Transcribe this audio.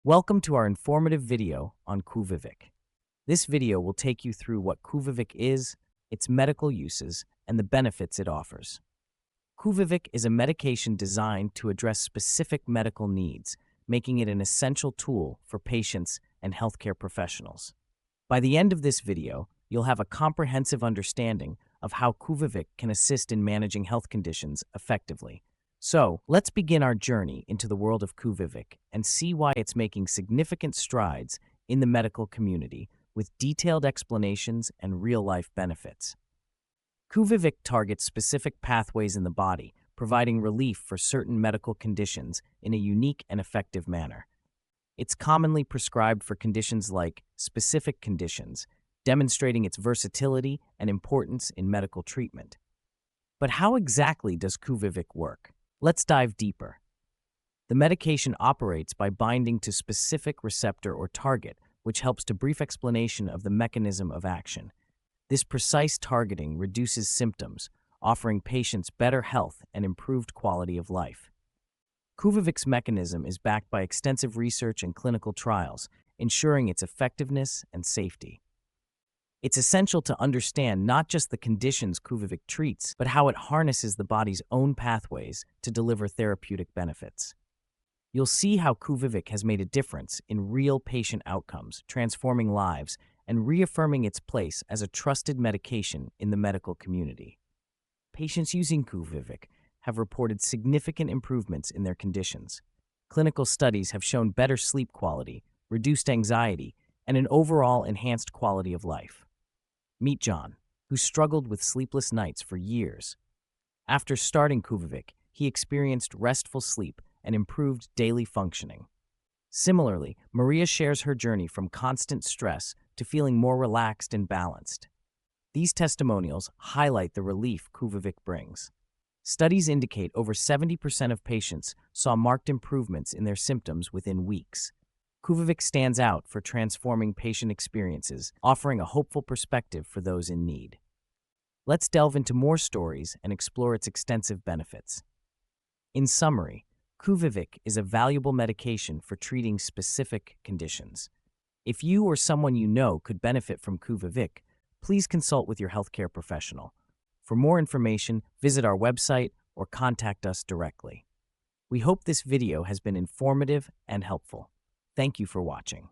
Welcome to our informative video on Quviviq. This video will take you through what Quviviq is, its medical uses, and the benefits it offers. Quviviq is a medication designed to address specific medical needs, making it an essential tool for patients and healthcare professionals. By the end of this video, you'll have a comprehensive understanding of how Quviviq can assist in managing health conditions effectively. So, let's begin our journey into the world of Quviviq and see why it's making significant strides in the medical community with detailed explanations and real-life benefits. Quviviq targets specific pathways in the body, providing relief for certain medical conditions in a unique and effective manner. It's commonly prescribed for conditions like specific conditions, demonstrating its versatility and importance in medical treatment. But how exactly does Quviviq work? Let's dive deeper. The medication operates by binding to specific receptor or target, which helps to brief explanation of the mechanism of action. This precise targeting reduces symptoms, offering patients better health and improved quality of life. Quviviq's mechanism is backed by extensive research and clinical trials, ensuring its effectiveness and safety. It's essential to understand not just the conditions Quviviq treats, but how it harnesses the body's own pathways to deliver therapeutic benefits. You'll see how Quviviq has made a difference in real patient outcomes, transforming lives and reaffirming its place as a trusted medication in the medical community. Patients using Quviviq have reported significant improvements in their conditions. Clinical studies have shown better sleep quality, reduced anxiety, and an overall enhanced quality of life. Meet John, who struggled with sleepless nights for years. After starting Quviviq, he experienced restful sleep and improved daily functioning. Similarly, Maria shares her journey from constant stress to feeling more relaxed and balanced. These testimonials highlight the relief Quviviq brings. Studies indicate over 70% of patients saw marked improvements in their symptoms within weeks. Quviviq stands out for transforming patient experiences, offering a hopeful perspective for those in need. Let's delve into more stories and explore its extensive benefits. In summary, Quviviq is a valuable medication for treating specific conditions. If you or someone you know could benefit from Quviviq, please consult with your healthcare professional. For more information, visit our website or contact us directly. We hope this video has been informative and helpful. Thank you for watching.